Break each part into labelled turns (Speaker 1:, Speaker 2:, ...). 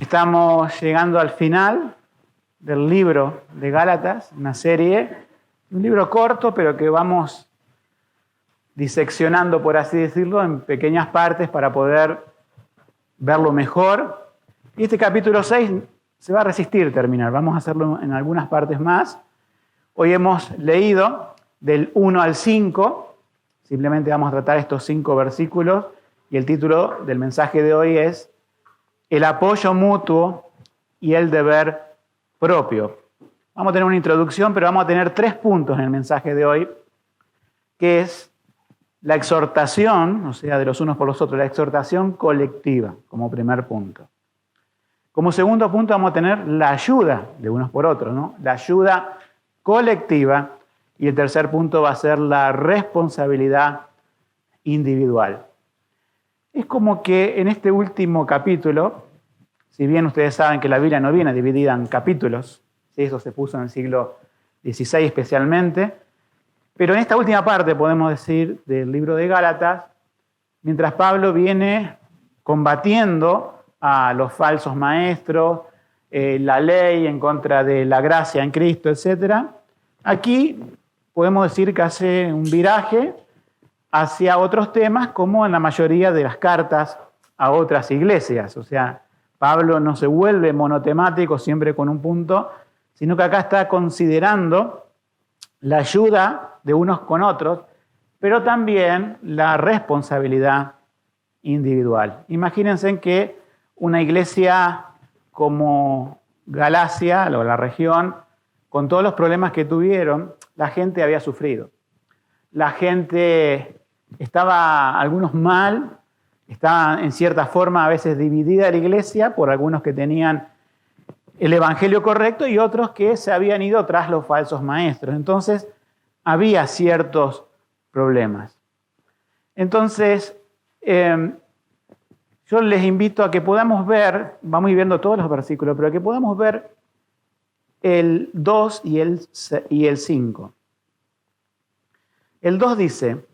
Speaker 1: Estamos llegando al final del libro de Gálatas, una serie, un libro corto, pero que vamos diseccionando, por así decirlo, en pequeñas partes para poder verlo mejor. Y este capítulo 6 se va a resistir terminar, vamos a hacerlo en algunas partes más. Hoy hemos leído del 1 al 5, simplemente vamos a tratar estos 5 versículos, y el título del mensaje de hoy es el apoyo mutuo y el deber propio. Vamos a tener una introducción, pero vamos a tener 3 puntos en el mensaje de hoy, que es la exhortación, o sea, de los unos por los otros, la exhortación colectiva, como primer punto. Como segundo punto vamos a tener la ayuda de unos por otros, ¿no? La ayuda colectiva. Y el tercer punto va a ser la responsabilidad individual. Es como que en este último capítulo, si bien ustedes saben que la Biblia no viene dividida en capítulos, ¿sí? Eso se puso en el siglo XVI especialmente, pero en esta última parte, podemos decir, del libro de Gálatas, mientras Pablo viene combatiendo a los falsos maestros, la ley en contra de la gracia en Cristo, etc., aquí podemos decir que hace un viraje hacia otros temas, como en la mayoría de las cartas a otras iglesias. O sea, Pablo no se vuelve monotemático siempre con un punto, sino que acá está considerando la ayuda de unos con otros, pero también la responsabilidad individual. Imagínense que una iglesia como Galacia, o la región, con todos los problemas que tuvieron, la gente había sufrido. La gente estaba, algunos mal, estaba en cierta forma a veces dividida la iglesia por algunos que tenían el evangelio correcto y otros que se habían ido tras los falsos maestros. Entonces, había ciertos problemas. Entonces, yo les invito a que podamos ver, vamos a ir viendo todos los versículos, pero que podamos ver el 2 y el 5. El 2 dice,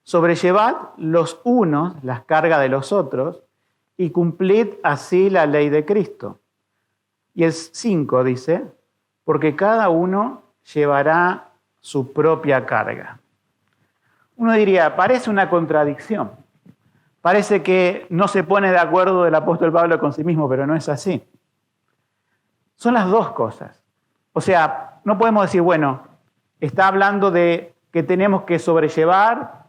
Speaker 1: sobrellevad los unos las cargas de los otros y cumplid así la ley de Cristo. Y el 5 dice, porque cada uno llevará su propia carga. Uno diría, parece una contradicción. Parece que no se pone de acuerdo el apóstol Pablo con sí mismo, pero no es así. Son las dos cosas. O sea, no podemos decir, bueno, está hablando de que tenemos que sobrellevar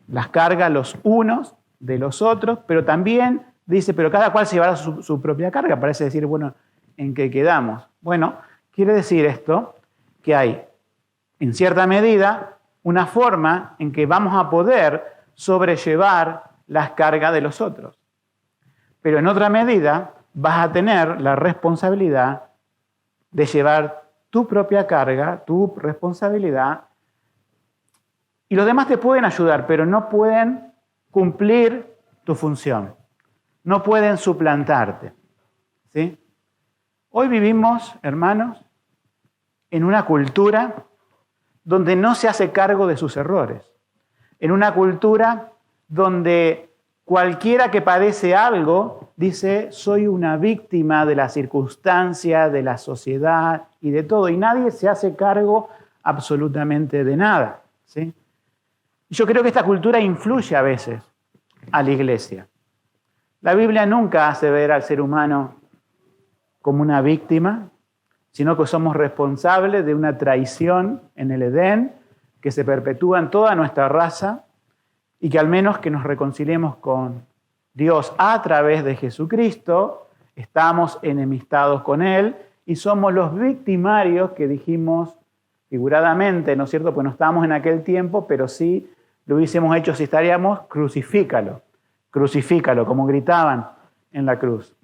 Speaker 1: las cargas los unos de los otros, pero también dice, pero cada cual llevará su propia carga. Parece decir, bueno, ¿en qué quedamos? Bueno, quiere decir esto, que hay, en cierta medida, una forma en que vamos a poder sobrellevar las cargas de los otros. Pero en otra medida, vas a tener la responsabilidad de llevar tu propia carga, tu responsabilidad, y los demás te pueden ayudar, pero no pueden cumplir tu función, no pueden suplantarte. ¿Sí? Hoy vivimos, hermanos, en una cultura donde no se hace cargo de sus errores, en una cultura donde cualquiera que padece algo dice, soy una víctima de la circunstancia, de la sociedad y de todo, y nadie se hace cargo absolutamente de nada. ¿Sí? Yo creo que esta cultura influye a veces a la iglesia. La Biblia nunca hace ver al ser humano como una víctima, sino que somos responsables de una traición en el Edén que se perpetúa en toda nuestra raza y que al menos que nos reconciliemos con Dios a través de Jesucristo, estamos enemistados con Él y somos los victimarios que dijimos figuradamente, ¿no es cierto? Pues no estábamos en aquel tiempo, pero sí lo hubiésemos hecho si estaríamos, crucifícalo, como gritaban en la cruz.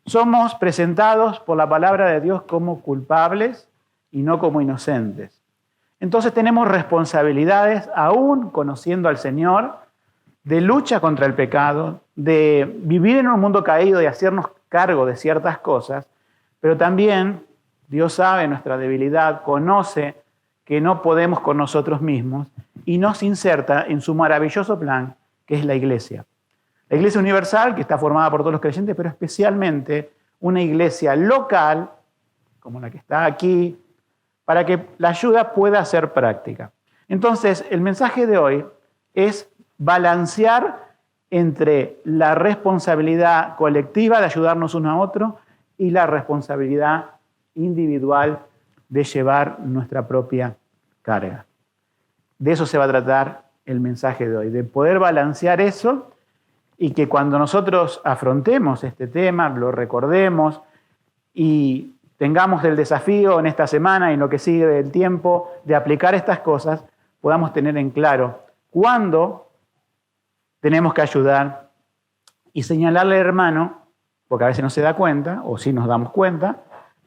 Speaker 1: Somos presentados por la palabra de Dios como culpables y no como inocentes. Entonces tenemos responsabilidades, aún conociendo al Señor, de lucha contra el pecado, de vivir en un mundo caído y hacernos cargo de ciertas cosas, pero también Dios sabe nuestra debilidad, conoce que no podemos con nosotros mismos y nos inserta en su maravilloso plan, que es la iglesia. La iglesia universal, que está formada por todos los creyentes, pero especialmente una iglesia local, como la que está aquí, para que la ayuda pueda ser práctica. Entonces, el mensaje de hoy es balancear entre la responsabilidad colectiva de ayudarnos uno a otro y la responsabilidad individual de llevar nuestra propia carga. De eso se va a tratar el mensaje de hoy, de poder balancear eso y que cuando nosotros afrontemos este tema, lo recordemos y tengamos el desafío en esta semana y en lo que sigue del tiempo de aplicar estas cosas, podamos tener en claro cuándo tenemos que ayudar y señalarle al hermano, porque a veces no se da cuenta, o sí nos damos cuenta,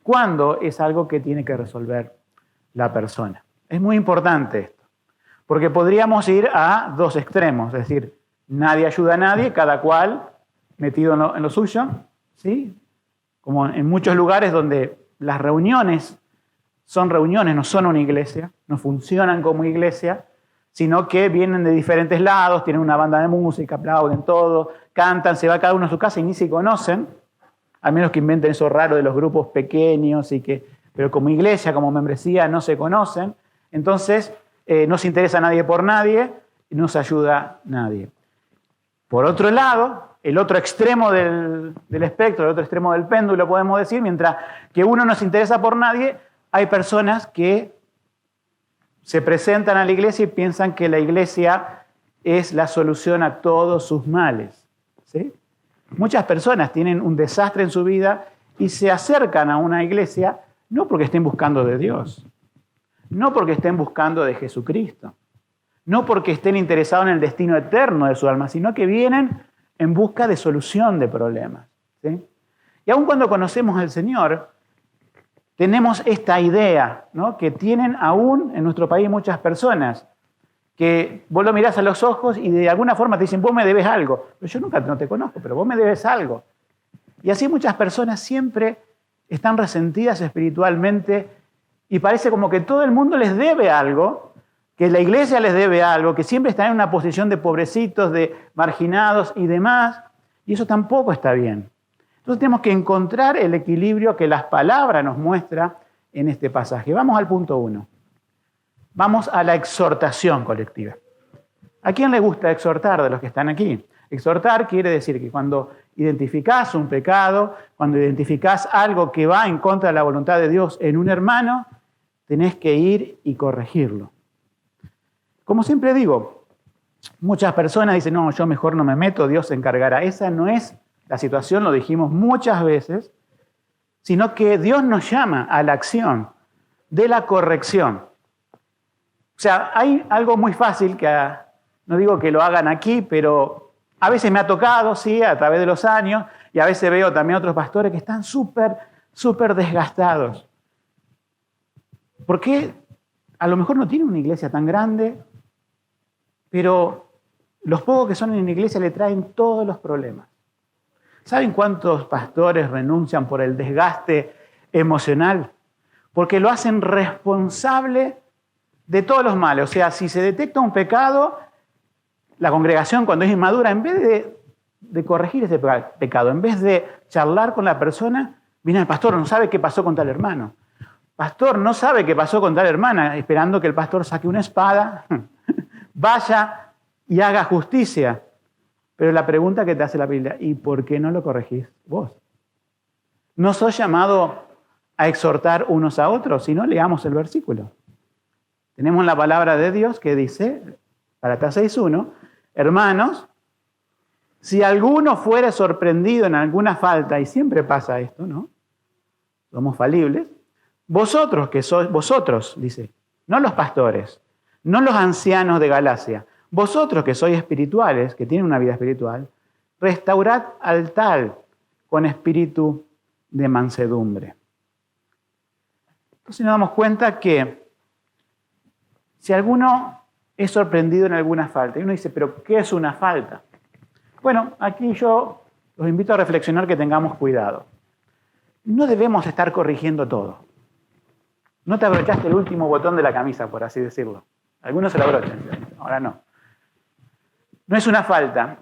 Speaker 1: cuándo es algo que tiene que resolver la persona. Es muy importante esto, porque podríamos ir a dos extremos, es decir, nadie ayuda a nadie, cada cual metido en lo suyo, ¿sí? Como en muchos lugares donde las reuniones son reuniones, no son una iglesia, no funcionan como iglesia, sino que vienen de diferentes lados, tienen una banda de música, aplauden todo, cantan, se va cada uno a su casa y ni se conocen, a menos que inventen eso raro de los grupos pequeños, pero como iglesia, como membresía, no se conocen. Entonces, no se interesa nadie por nadie y no se ayuda nadie. Por otro lado, el otro extremo del espectro, el otro extremo del péndulo, podemos decir, mientras que uno no se interesa por nadie, hay personas que se presentan a la iglesia y piensan que la iglesia es la solución a todos sus males, ¿sí? Muchas personas tienen un desastre en su vida y se acercan a una iglesia no porque estén buscando de Dios, no porque estén buscando de Jesucristo, no porque estén interesados en el destino eterno de su alma, sino que vienen en busca de solución de problemas, ¿sí? Y aun cuando conocemos al Señor, tenemos esta idea, ¿no?, que tienen aún en nuestro país muchas personas, que vos lo mirás a los ojos y de alguna forma te dicen, vos me debes algo. Pero yo nunca no te conozco, pero vos me debes algo. Y así muchas personas siempre están resentidas espiritualmente y parece como que todo el mundo les debe algo, que la iglesia les debe algo, que siempre están en una posición de pobrecitos, de marginados y demás, y eso tampoco está bien. Entonces tenemos que encontrar el equilibrio que las palabras nos muestra en este pasaje. Vamos al punto 1. Vamos a la exhortación colectiva. ¿A quién le gusta exhortar de los que están aquí? Exhortar quiere decir que cuando identificás un pecado, cuando identificás algo que va en contra de la voluntad de Dios en un hermano, tenés que ir y corregirlo. Como siempre digo, muchas personas dicen, no, yo mejor no me meto, Dios se encargará. Esa no es la situación, lo dijimos muchas veces, sino que Dios nos llama a la acción de la corrección. O sea, hay algo muy fácil que, no digo que lo hagan aquí, pero a veces me ha tocado, sí, a través de los años, y a veces veo también otros pastores que están súper desgastados. Porque a lo mejor no tienen una iglesia tan grande, pero los pocos que son en la iglesia le traen todos los problemas. ¿Saben cuántos pastores renuncian por el desgaste emocional? Porque lo hacen responsable de todos los males. O sea, si se detecta un pecado, la congregación cuando es inmadura, en vez de corregir ese pecado, en vez de charlar con la persona, viene el pastor, no sabe qué pasó con tal hermano. Pastor no sabe qué pasó con tal hermana, esperando que el pastor saque una espada, vaya y haga justicia. Pero la pregunta que te hace la Biblia, ¿y por qué no lo corregís vos? No sos llamado a exhortar unos a otros, sino leamos el versículo. Tenemos la palabra de Dios que dice, Gálatas 6:1, hermanos, si alguno fuere sorprendido en alguna falta, y siempre pasa esto, ¿no? Somos falibles. Vosotros, dice, no los pastores, no los ancianos de Galacia, vosotros que sois espirituales, que tienen una vida espiritual, restaurad al tal con espíritu de mansedumbre. Entonces nos damos cuenta que si alguno es sorprendido en alguna falta, y uno dice, ¿pero qué es una falta? Bueno, aquí yo los invito a reflexionar que tengamos cuidado. No debemos estar corrigiendo todo. No te abrochaste el último botón de la camisa, por así decirlo. Algunos se lo abrochan, ahora no. No es una falta.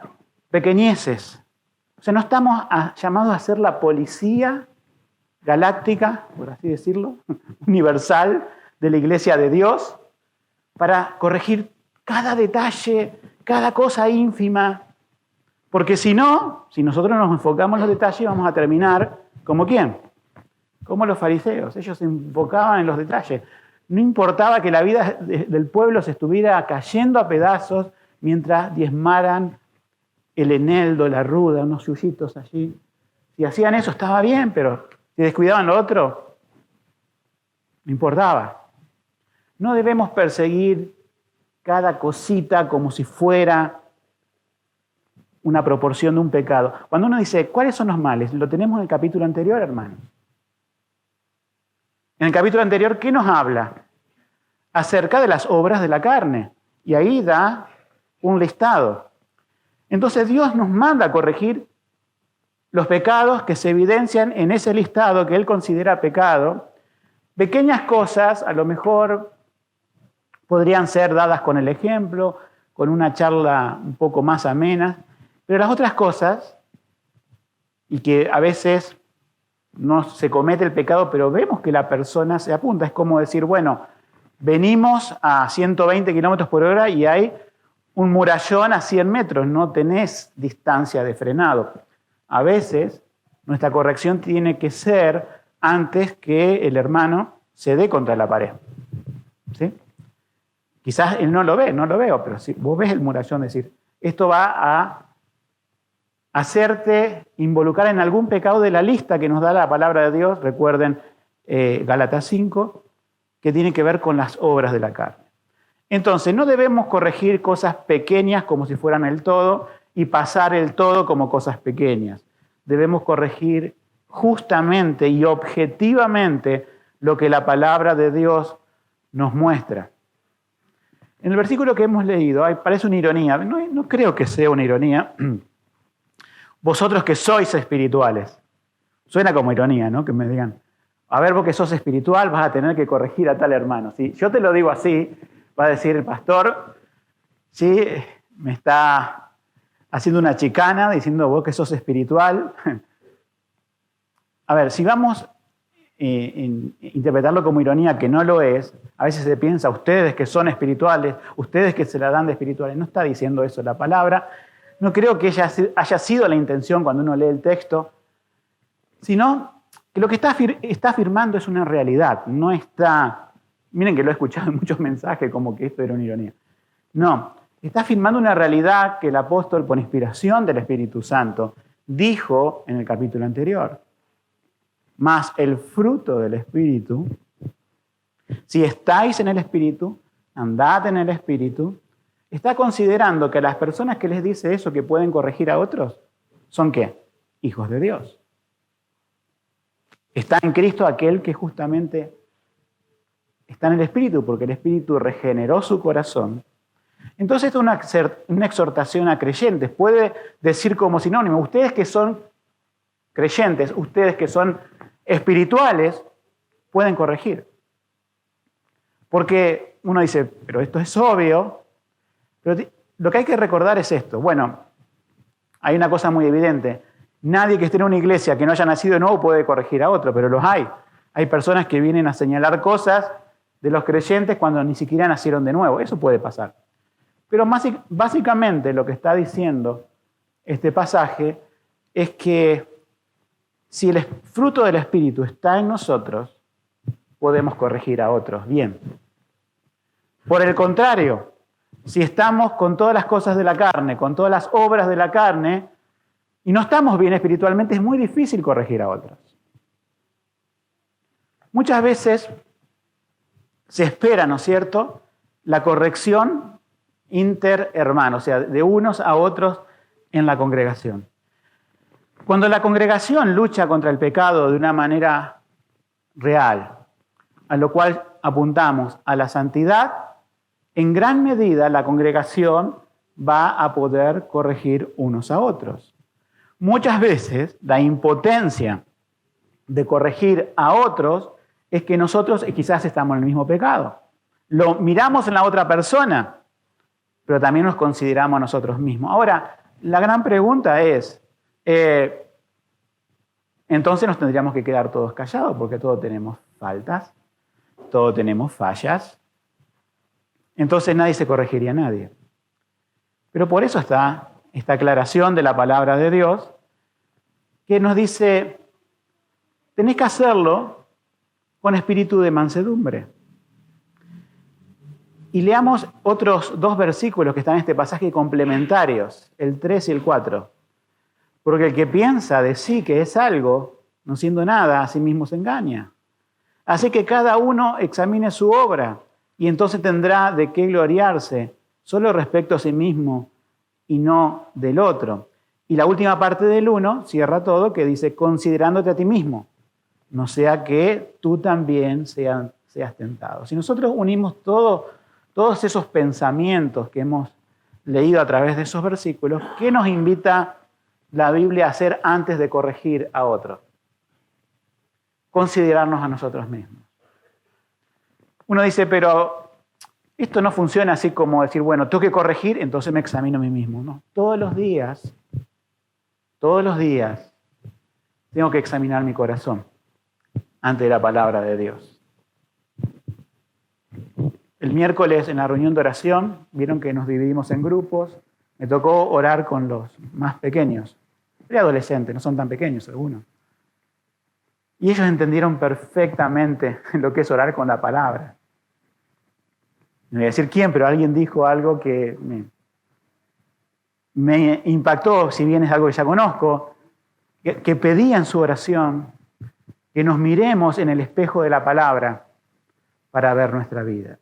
Speaker 1: Pequeñeces. O sea, no estamos llamados a ser la policía galáctica, por así decirlo, universal de la Iglesia de Dios, para corregir cada detalle, cada cosa ínfima. Porque si no, si nosotros nos enfocamos en los detalles, vamos a terminar ¿como quién? Como los fariseos. Ellos se enfocaban en los detalles. No importaba que la vida del pueblo se estuviera cayendo a pedazos mientras diezmaran el eneldo, la ruda, unos yuyitos allí. Si hacían eso estaba bien, pero si descuidaban lo otro, no importaba. No debemos perseguir cada cosita como si fuera una proporción de un pecado. Cuando uno dice, ¿cuáles son los males? Lo tenemos en el capítulo anterior, hermanos. En el capítulo anterior, ¿qué nos habla? Acerca de las obras de la carne. Y ahí da un listado. Entonces Dios nos manda a corregir los pecados que se evidencian en ese listado que Él considera pecado. Pequeñas cosas, a lo mejor podrían ser dadas con el ejemplo, con una charla un poco más amena, pero las otras cosas, y que a veces no se comete el pecado, pero vemos que la persona se apunta, es como decir, bueno, venimos a 120 kilómetros por hora y hay un murallón a 100 metros, no tenés distancia de frenado. A veces nuestra corrección tiene que ser antes que el hermano se dé contra la pared. ¿Sí? Quizás él no lo ve, no lo veo, pero si vos ves el murallón, decir, esto va a hacerte involucrar en algún pecado de la lista que nos da la palabra de Dios, recuerden Gálatas 5, que tiene que ver con las obras de la carne. Entonces, no debemos corregir cosas pequeñas como si fueran el todo y pasar el todo como cosas pequeñas. Debemos corregir justamente y objetivamente lo que la palabra de Dios nos muestra. En el versículo que hemos leído, parece una ironía, no creo que sea una ironía. Vosotros que sois espirituales. Suena como ironía, ¿no? Que me digan, a ver, vos que sos espiritual vas a tener que corregir a tal hermano. Si yo te lo digo así, va a decir el pastor, sí, me está haciendo una chicana diciendo vos que sos espiritual. A ver, si vamos a interpretarlo como ironía, que no lo es, a veces se piensa, ustedes que son espirituales, ustedes que se la dan de espirituales, no está diciendo eso la palabra. No creo que haya sido la intención cuando uno lee el texto, sino que lo que está afirmando es una realidad. No está, miren que lo he escuchado en muchos mensajes como que esto era una ironía. No, está afirmando una realidad que el apóstol, por inspiración del Espíritu Santo, dijo en el capítulo anterior. Mas el fruto del Espíritu, si estáis en el Espíritu, andad en el Espíritu, está considerando que las personas que les dice eso, que pueden corregir a otros, ¿son qué? Hijos de Dios. Está en Cristo aquel que justamente está en el Espíritu, porque el Espíritu regeneró su corazón. Entonces esto es una exhortación a creyentes. Puede decir como sinónimo, ustedes que son creyentes, ustedes que son espirituales, pueden corregir. Porque uno dice, pero esto es obvio. Pero lo que hay que recordar es esto. Bueno, hay una cosa muy evidente. Nadie que esté en una iglesia que no haya nacido de nuevo puede corregir a otro, pero los hay. Hay personas que vienen a señalar cosas de los creyentes cuando ni siquiera nacieron de nuevo. Eso puede pasar. Pero básicamente lo que está diciendo este pasaje es que si el fruto del Espíritu está en nosotros, podemos corregir a otros bien. Por el contrario, si estamos con todas las cosas de la carne, con todas las obras de la carne, y no estamos bien espiritualmente, es muy difícil corregir a otros. Muchas veces se espera, ¿no es cierto?, la corrección interhermanos, o sea, de unos a otros en la congregación. Cuando la congregación lucha contra el pecado de una manera real, a lo cual apuntamos a la santidad, en gran medida la congregación va a poder corregir unos a otros. Muchas veces la impotencia de corregir a otros es que nosotros quizás estamos en el mismo pecado. Lo miramos en la otra persona, pero también nos consideramos a nosotros mismos. Ahora, la gran pregunta es, ¿en entonces nos tendríamos que quedar todos callados porque todos tenemos faltas, todos tenemos fallas. Entonces nadie se corregiría a nadie. Pero por eso está esta aclaración de la palabra de Dios que nos dice, tenés que hacerlo con espíritu de mansedumbre. Y leamos otros 2 versículos que están en este pasaje complementarios, el 3 y el 4. Porque el que piensa de sí que es algo, no siendo nada, a sí mismo se engaña. Así que cada uno examine su obra y entonces tendrá de qué gloriarse, solo respecto a sí mismo y no del otro. Y la última parte del 1 cierra todo, que dice, considerándote a ti mismo, no sea que tú también seas tentado. Si nosotros unimos todos esos pensamientos que hemos leído a través de esos versículos, ¿qué nos invita la Biblia a hacer antes de corregir a otro? Considerarnos a nosotros mismos. Uno dice, pero esto no funciona así como decir, bueno, tengo que corregir, entonces me examino a mí mismo. No, todos los días, tengo que examinar mi corazón ante la palabra de Dios. El miércoles en la reunión de oración, vieron que nos dividimos en grupos, me tocó orar con los más pequeños, adolescentes, no son tan pequeños algunos. Y ellos entendieron perfectamente lo que es orar con la palabra. No voy a decir quién, pero alguien dijo algo que me impactó, si bien es algo que ya conozco, que pedía en su oración que nos miremos en el espejo de la palabra para ver nuestra vida.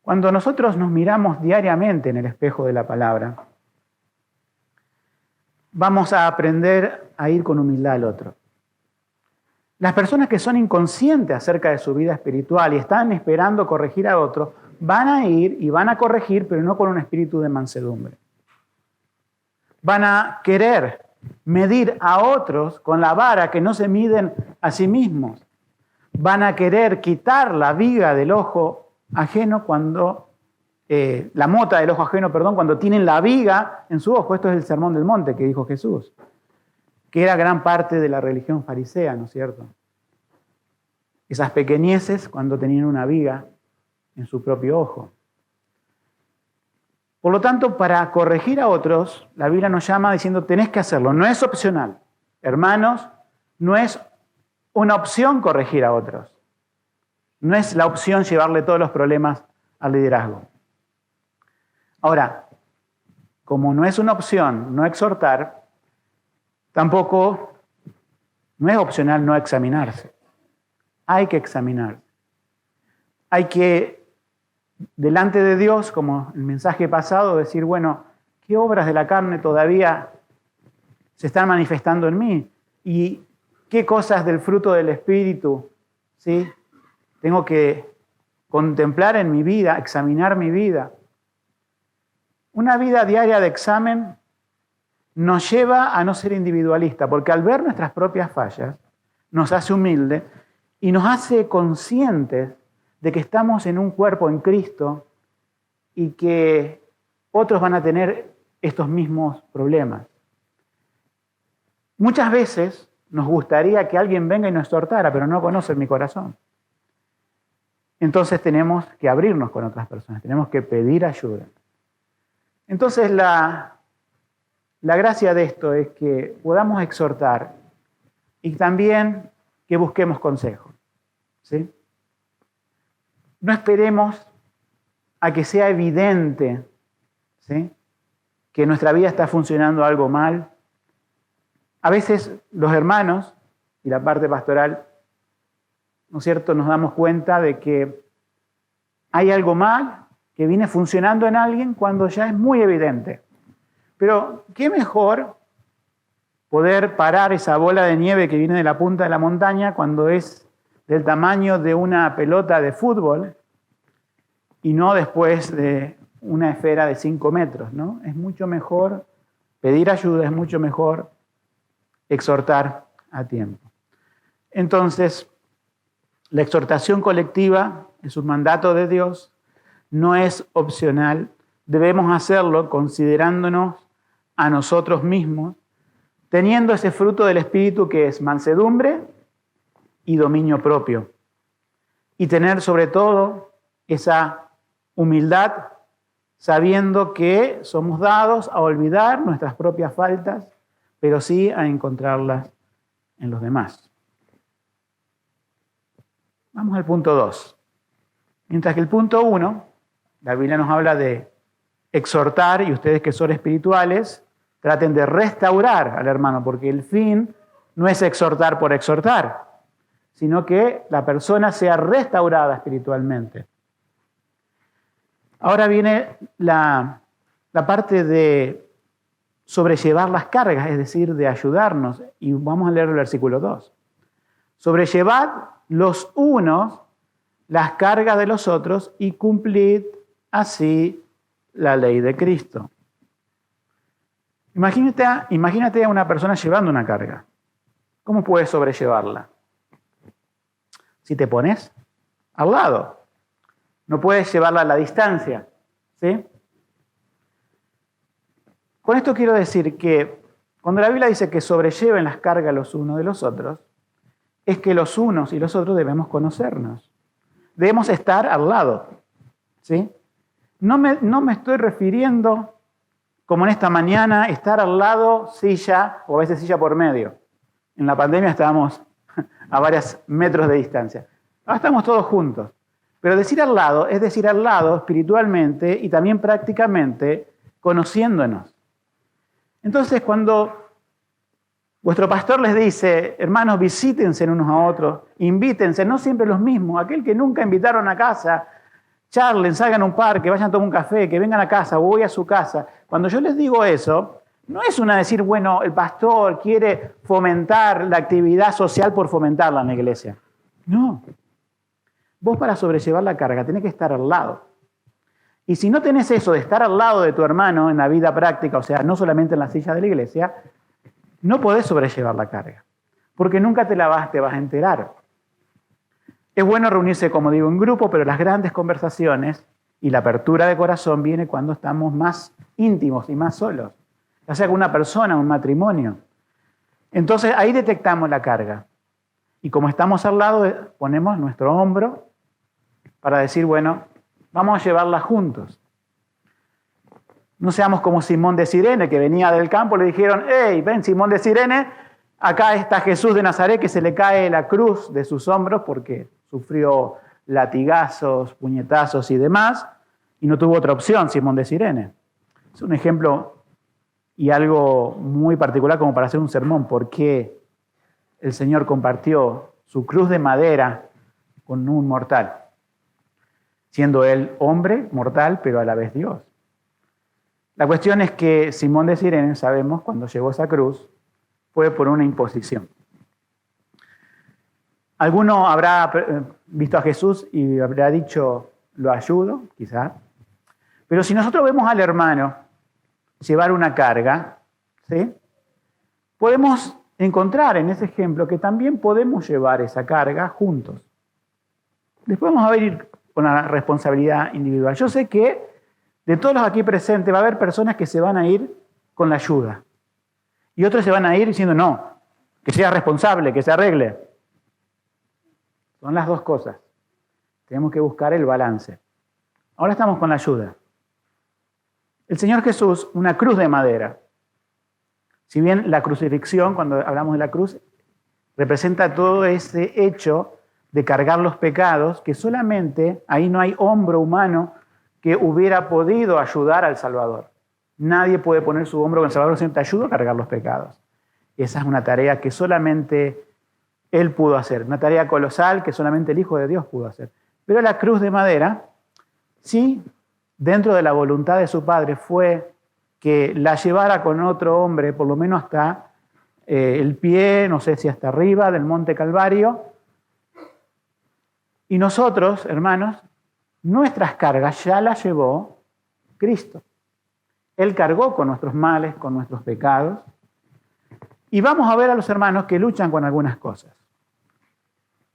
Speaker 1: Cuando nosotros nos miramos diariamente en el espejo de la palabra, vamos a aprender a ir con humildad al otro. Las personas que son inconscientes acerca de su vida espiritual y están esperando corregir a otro, van a ir y van a corregir, pero no con un espíritu de mansedumbre. Van a querer medir a otros con la vara que no se miden a sí mismos. Van a querer quitar la viga del ojo ajeno cuando, la mota del ojo ajeno, cuando tienen la viga en su ojo. Esto es el sermón del monte que dijo Jesús, que era gran parte de la religión farisea, ¿no es cierto? Esas pequeñeces cuando tenían una viga en su propio ojo. Por lo tanto, para corregir a otros, la Biblia nos llama diciendo, tenés que hacerlo, no es opcional. Hermanos, no es una opción corregir a otros. No es la opción llevarle todos los problemas al liderazgo. Ahora, como no es una opción no exhortar, tampoco no es opcional no examinarse. Hay que examinarse. Hay que, delante de Dios, como el mensaje pasado, decir, bueno, ¿qué obras de la carne todavía se están manifestando en mí? ¿Y qué cosas del fruto del Espíritu, ¿sí?, tengo que contemplar en mi vida, examinar mi vida? Una vida diaria de examen nos lleva a no ser individualista, porque al ver nuestras propias fallas, nos hace humildes y nos hace conscientes de que estamos en un cuerpo en Cristo y que otros van a tener estos mismos problemas. Muchas veces nos gustaría que alguien venga y nos exhortara, pero no conoce mi corazón. Entonces tenemos que abrirnos con otras personas, tenemos que pedir ayuda. Entonces la gracia de esto es que podamos exhortar y también que busquemos consejo, ¿sí? No esperemos a que sea evidente, ¿sí?, que en nuestra vida está funcionando algo mal. A veces los hermanos y la parte pastoral, ¿no es cierto?, nos damos cuenta de que hay algo mal que viene funcionando en alguien cuando ya es muy evidente. Pero qué mejor poder parar esa bola de nieve que viene de la punta de la montaña cuando es del tamaño de una pelota de fútbol y no después de una esfera de 5 metros, ¿no? Es mucho mejor pedir ayuda, es mucho mejor exhortar a tiempo. Entonces, la exhortación colectiva es un mandato de Dios, no es opcional, debemos hacerlo considerándonos a nosotros mismos, teniendo ese fruto del Espíritu que es mansedumbre y dominio propio. Y tener sobre todo esa humildad, sabiendo que somos dados a olvidar nuestras propias faltas, pero sí a encontrarlas en los demás. Vamos al punto 2. Mientras que el punto 1, la Biblia nos habla de exhortar, y ustedes que son espirituales, traten de restaurar al hermano, porque el fin no es exhortar por exhortar, sino que la persona sea restaurada espiritualmente. Ahora viene la parte de sobrellevar las cargas, es decir, de ayudarnos. Y vamos a leer el versículo 2. Sobrellevad los unos las cargas de los otros y cumplid así la ley de Cristo. Imagínate a una persona llevando una carga. ¿Cómo puedes sobrellevarla? Si te pones al lado. No puedes llevarla a la distancia, ¿sí? Con esto quiero decir que cuando la Biblia dice que sobrelleven las cargas los unos de los otros, es que los unos y los otros debemos conocernos. Debemos estar al lado, ¿sí? No me estoy refiriendo, como en esta mañana, estar al lado, silla, o a veces silla por medio. En la pandemia estábamos a varios metros de distancia. Ahora estamos todos juntos. Pero decir al lado es decir al lado espiritualmente y también prácticamente conociéndonos. Entonces, cuando vuestro pastor les dice, hermanos, visítense unos a otros, invítense, no siempre los mismos, aquel que nunca invitaron a casa, charlen, salgan a un parque, vayan a tomar un café, que vengan a casa, o voy a su casa. Cuando yo les digo eso, no es una decir, bueno, el pastor quiere fomentar la actividad social por fomentarla en la iglesia. No. Vos para sobrellevar la carga tenés que estar al lado. Y si no tenés eso de estar al lado de tu hermano en la vida práctica, o sea, no solamente en la silla de la iglesia, no podés sobrellevar la carga. Porque nunca te vas a enterar. Es bueno reunirse, como digo, en grupo, pero las grandes conversaciones y la apertura de corazón viene cuando estamos más íntimos y más solos. Ya sea con una persona, un matrimonio. Entonces ahí detectamos la carga. Y como estamos al lado, ponemos nuestro hombro para decir, bueno, vamos a llevarla juntos. No seamos como Simón de Cirene, que venía del campo, le dijeron, hey, ven Simón de Cirene, acá está Jesús de Nazaret, que se le cae la cruz de sus hombros porque sufrió latigazos, puñetazos y demás, y no tuvo otra opción Simón de Cirene. Es un ejemplo y algo muy particular como para hacer un sermón, porque el Señor compartió su cruz de madera con un mortal, siendo él hombre, mortal, pero a la vez Dios. La cuestión es que Simón de Cirene, sabemos, cuando llegó esa cruz, fue por una imposición. Alguno habrá visto a Jesús y habrá dicho, lo ayudo, quizás. Pero si nosotros vemos al hermano llevar una carga, ¿sí? Podemos encontrar en ese ejemplo que también podemos llevar esa carga juntos. Después vamos a ver con la responsabilidad individual. Yo sé que de todos los aquí presentes va a haber personas que se van a ir con la ayuda. Y otros se van a ir diciendo, no, que sea responsable, que se arregle. Son las dos cosas. Tenemos que buscar el balance. Ahora estamos con la ayuda. El Señor Jesús, una cruz de madera. Si bien la crucifixión, cuando hablamos de la cruz, representa todo ese hecho de cargar los pecados, que solamente ahí no hay hombro humano que hubiera podido ayudar al Salvador. Nadie puede poner su hombro con el Salvador, sino te ayuda a cargar los pecados. Esa es una tarea que solamente Él pudo hacer, una tarea colosal que solamente el Hijo de Dios pudo hacer. Pero la cruz de madera, sí, dentro de la voluntad de su Padre fue que la llevara con otro hombre, por lo menos hasta el pie, no sé si hasta arriba del Monte Calvario. Y nosotros, hermanos, nuestras cargas ya las llevó Cristo. Él cargó con nuestros males, con nuestros pecados. Y vamos a ver a los hermanos que luchan con algunas cosas.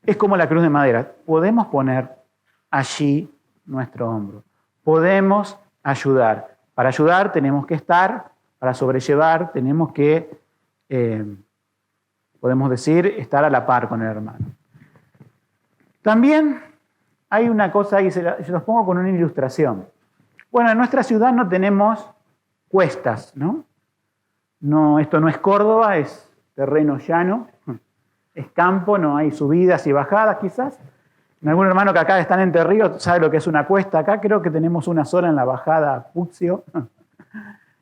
Speaker 1: Es como la cruz de madera. Podemos poner allí nuestro hombro. Podemos ayudar. Para ayudar tenemos que estar, para sobrellevar tenemos que podemos decir, estar a la par con el hermano. También hay una cosa, y se los pongo con una ilustración. Bueno, en nuestra ciudad no tenemos cuestas, ¿no? Esto no es Córdoba, es terreno llano, es campo, no hay subidas y bajadas quizás. Algún hermano que acá está en Entre Ríos sabe lo que es una cuesta. Acá creo que tenemos una sola en la bajada Puxio.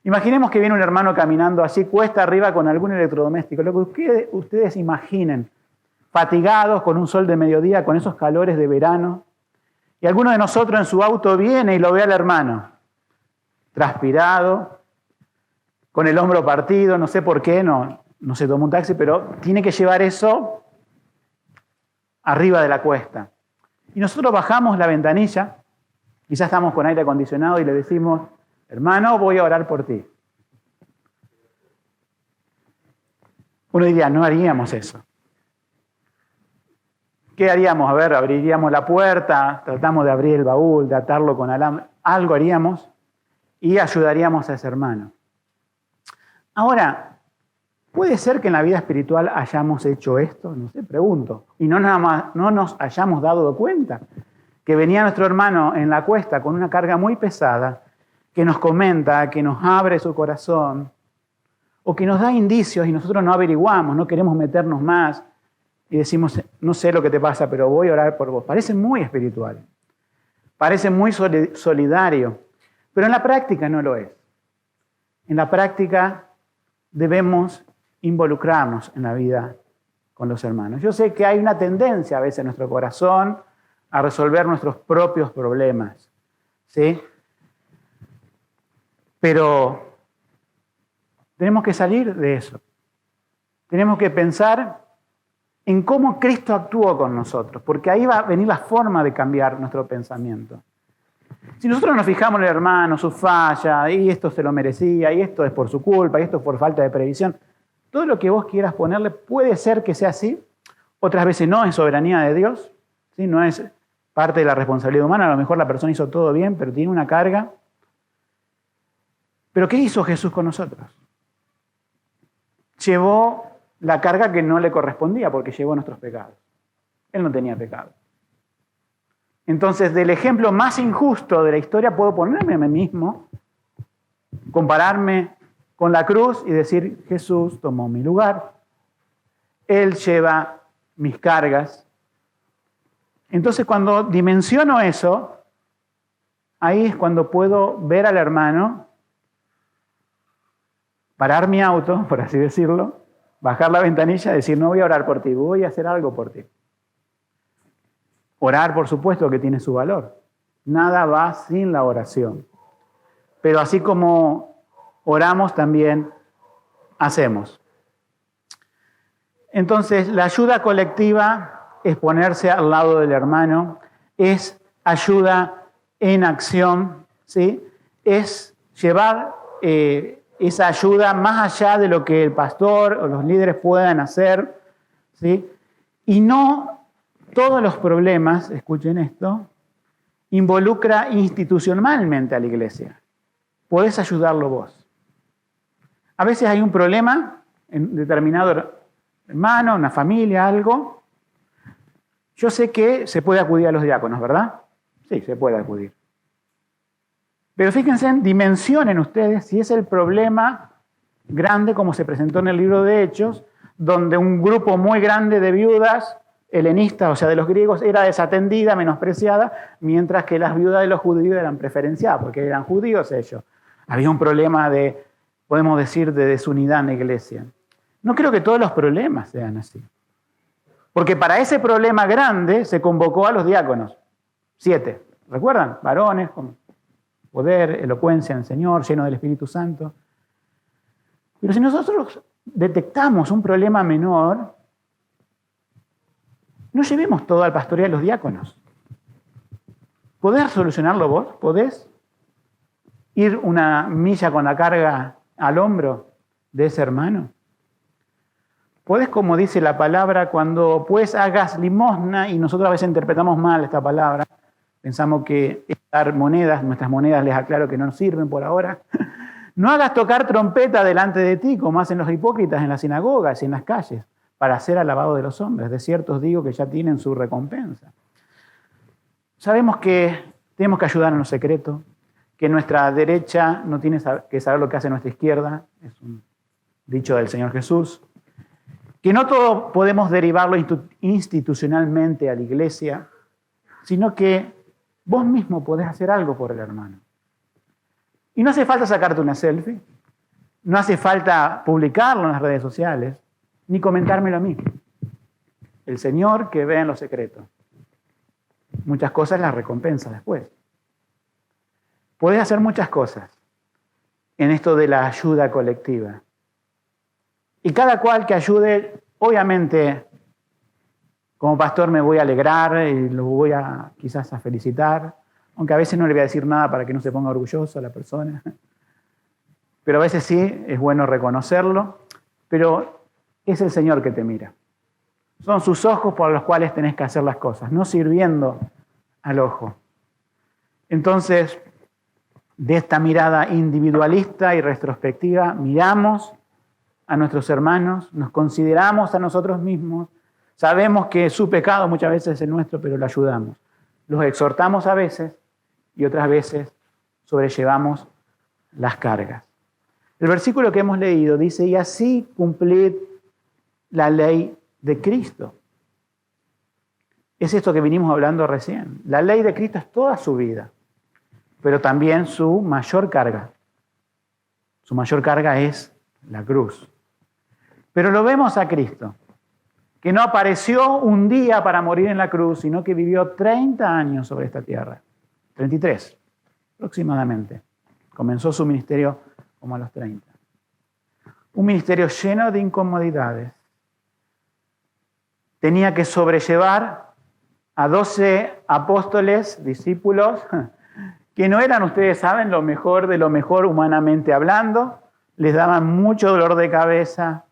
Speaker 1: Imaginemos que viene un hermano caminando así, cuesta arriba con algún electrodoméstico. Lo que ustedes imaginen, fatigados con un sol de mediodía, con esos calores de verano. Y alguno de nosotros en su auto viene y lo ve al hermano, transpirado, con el hombro partido, no sé por qué, no se toma un taxi, pero tiene que llevar eso arriba de la cuesta. Y nosotros bajamos la ventanilla, quizás estamos con aire acondicionado y le decimos, hermano, voy a orar por ti. Uno diría, no haríamos eso. ¿Qué haríamos? A ver, abriríamos la puerta, tratamos de abrir el baúl, de atarlo con alambre, algo haríamos y ayudaríamos a ese hermano. Ahora, ¿puede ser que en la vida espiritual hayamos hecho esto? No sé, pregunto. Y no nos hayamos dado cuenta que venía nuestro hermano en la cuesta con una carga muy pesada, que nos comenta, que nos abre su corazón, o que nos da indicios y nosotros no averiguamos, no queremos meternos más y decimos, no sé lo que te pasa, pero voy a orar por vos. Parece muy espiritual, parece muy solidario, pero en la práctica no lo es. En la práctica debemos involucrarnos en la vida con los hermanos. Yo sé que hay una tendencia a veces en nuestro corazón a resolver nuestros propios problemas, ¿sí? Pero tenemos que salir de eso. Tenemos que pensar en cómo Cristo actuó con nosotros, porque ahí va a venir la forma de cambiar nuestro pensamiento. Si nosotros nos fijamos en el hermano, su falla, y esto se lo merecía, y esto es por su culpa, y esto es por falta de previsión, todo lo que vos quieras ponerle puede ser que sea así, otras veces no, es soberanía de Dios, ¿sí? No es parte de la responsabilidad humana, a lo mejor la persona hizo todo bien, pero tiene una carga. Pero ¿qué hizo Jesús con nosotros? Llevó la carga que no le correspondía porque llevó nuestros pecados. Él no tenía pecado. Entonces, del ejemplo más injusto de la historia puedo ponerme a mí mismo, compararme con la cruz y decir, Jesús tomó mi lugar. Él lleva mis cargas. Entonces, cuando dimensiono eso, ahí es cuando puedo ver al hermano, parar mi auto, por así decirlo, bajar la ventanilla y decir, no voy a orar por ti, voy a hacer algo por ti. Orar, por supuesto, que tiene su valor. Nada va sin la oración. Pero así como oramos, también hacemos. Entonces, la ayuda colectiva es ponerse al lado del hermano, es ayuda en acción, ¿sí? Es llevar esa ayuda más allá de lo que el pastor o los líderes puedan hacer, ¿sí? Y no todos los problemas, escuchen esto, involucra institucionalmente a la iglesia. Podés ayudarlo vos. A veces hay un problema en determinado hermano, una familia, algo. Yo sé que se puede acudir a los diáconos, ¿verdad? Sí, se puede acudir. Pero fíjense, dimensionen ustedes si es el problema grande como se presentó en el libro de Hechos, donde un grupo muy grande de viudas helenistas, o sea, de los griegos, era desatendida, menospreciada, mientras que las viudas de los judíos eran preferenciadas, porque eran judíos ellos. Había un problema de, podemos decir, de desunidad en la iglesia. No creo que todos los problemas sean así. Porque para ese problema grande se convocó a los diáconos. 7, ¿recuerdan? Varones con poder, elocuencia en el Señor, lleno del Espíritu Santo. Pero si nosotros detectamos un problema menor, no llevemos todo al pastoreo de los diáconos. ¿Podés solucionarlo vos? ¿Podés ir una milla con la carga al hombro de ese hermano? ¿Podés, como dice la palabra, cuando pues hagas limosna, y nosotros a veces interpretamos mal esta palabra, pensamos que es dar monedas, nuestras monedas les aclaro que no nos sirven por ahora, No hagas tocar trompeta delante de ti, como hacen los hipócritas en las sinagogas y en las calles, para ser alabado de los hombres. De cierto os digo que ya tienen su recompensa. Sabemos que tenemos que ayudar en lo secreto, que nuestra derecha no tiene que saber lo que hace nuestra izquierda, es un dicho del Señor Jesús, que no todo podemos derivarlo institucionalmente a la iglesia, sino que vos mismo podés hacer algo por el hermano. Y no hace falta sacarte una selfie, no hace falta publicarlo en las redes sociales, ni comentármelo a mí. El Señor que ve en lo secreto. Muchas cosas las recompensa después. Podés hacer muchas cosas en esto de la ayuda colectiva. Y cada cual que ayude, obviamente, como pastor me voy a alegrar y lo voy a quizás a felicitar, aunque a veces no le voy a decir nada para que no se ponga orgulloso a la persona. Pero a veces sí, es bueno reconocerlo, pero es el Señor que te mira. Son sus ojos por los cuales tenés que hacer las cosas, no sirviendo al ojo. Entonces, de esta mirada individualista y retrospectiva, miramos a nuestros hermanos, nos consideramos a nosotros mismos, sabemos que su pecado muchas veces es el nuestro, pero lo ayudamos. Los exhortamos a veces y otras veces sobrellevamos las cargas. El versículo que hemos leído dice, y así cumplid la ley de Cristo. Es esto que vinimos hablando recién. La ley de Cristo es toda su vida, pero también su mayor carga. Su mayor carga es la cruz. Pero lo vemos a Cristo, que no apareció un día para morir en la cruz, sino que vivió 30 años sobre esta tierra. 33, aproximadamente. Comenzó su ministerio como a los 30. Un ministerio lleno de incomodidades. Tenía que sobrellevar a 12 apóstoles, discípulos, que no eran, ustedes saben, lo mejor de lo mejor humanamente hablando. Les daban mucho dolor de cabeza.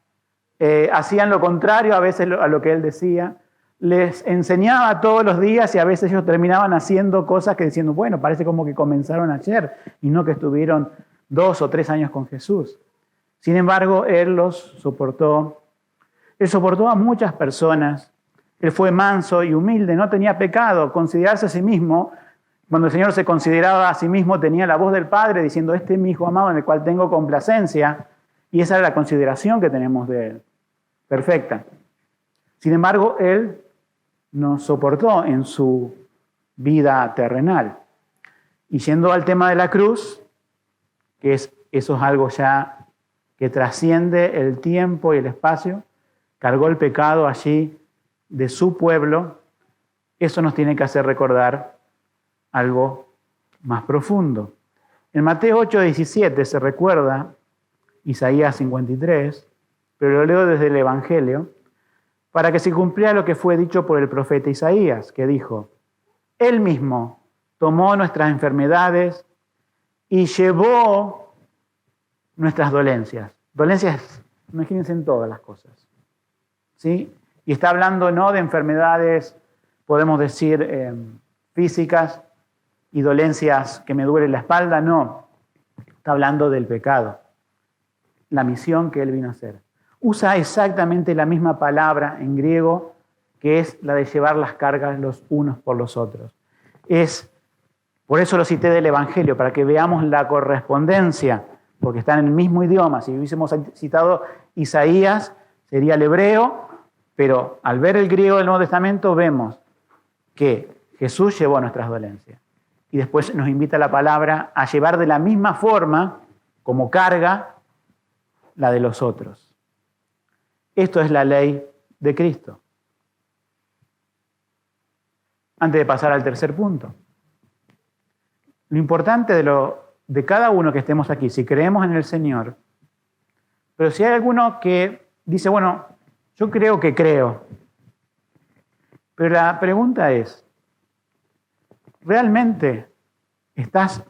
Speaker 1: Hacían lo contrario a veces a lo que él decía. Les enseñaba todos los días y a veces ellos terminaban haciendo cosas que diciendo, bueno, parece como que comenzaron ayer y no que estuvieron 2 o 3 años con Jesús. Sin embargo, él los soportó. Él soportó a muchas personas. Él fue manso y humilde, no tenía pecado. Considerarse a sí mismo, cuando el Señor se consideraba a sí mismo, tenía la voz del Padre diciendo, este es mi Hijo amado en el cual tengo complacencia. Y esa es la consideración que tenemos de él. Perfecta. Sin embargo, él nos soportó en su vida terrenal. Y yendo al tema de la cruz, que eso es algo ya que trasciende el tiempo y el espacio, cargó el pecado allí de su pueblo, eso nos tiene que hacer recordar algo más profundo. En Mateo 8:17 se recuerda Isaías 53, pero lo leo desde el Evangelio, para que se cumpliera lo que fue dicho por el profeta Isaías, que dijo, Él mismo tomó nuestras enfermedades y llevó nuestras dolencias. Dolencias, imagínense en todas las cosas. ¿Sí? Y está hablando no de enfermedades, podemos decir, físicas y dolencias que me duele la espalda, no. Está hablando del pecado, la misión que él vino a hacer. Usa exactamente la misma palabra en griego que es la de llevar las cargas los unos por los otros. Por eso lo cité del Evangelio, para que veamos la correspondencia, porque están en el mismo idioma. Si hubiésemos citado Isaías, sería el hebreo, pero al ver el griego del Nuevo Testamento vemos que Jesús llevó nuestras dolencias. Y después nos invita la palabra a llevar de la misma forma, como carga, la de los otros. Esto es la ley de Cristo. Antes de pasar al tercer punto. Lo importante de cada uno que estemos aquí, si creemos en el Señor, pero si hay alguno que dice, bueno, yo creo que creo, pero la pregunta es, ¿realmente estás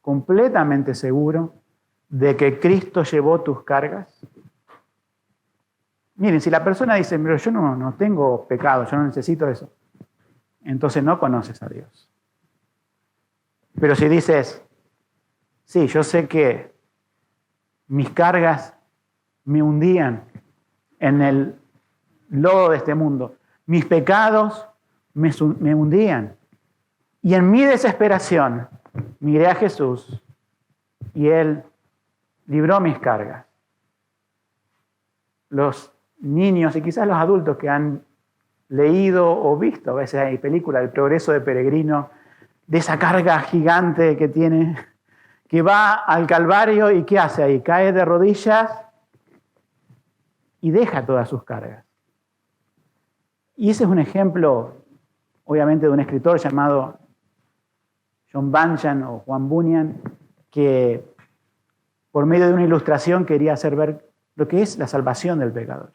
Speaker 1: completamente seguro de que Cristo llevó tus cargas? Miren, si la persona dice, pero yo no tengo pecado, yo no necesito eso, entonces no conoces a Dios. Pero si dices, sí, yo sé que mis cargas me hundían en el lodo de este mundo. Mis pecados me hundían. Y en mi desesperación miré a Jesús y Él libró mis cargas. Los niños y quizás los adultos que han leído o visto, a veces hay películas, El progreso de Peregrino, de esa carga gigante que tiene, que va al Calvario y ¿qué hace ahí? Cae de rodillas y deja todas sus cargas. Y ese es un ejemplo, obviamente, de un escritor llamado John Bunyan o Juan Bunyan, que por medio de una ilustración quería hacer ver lo que es la salvación del pecador.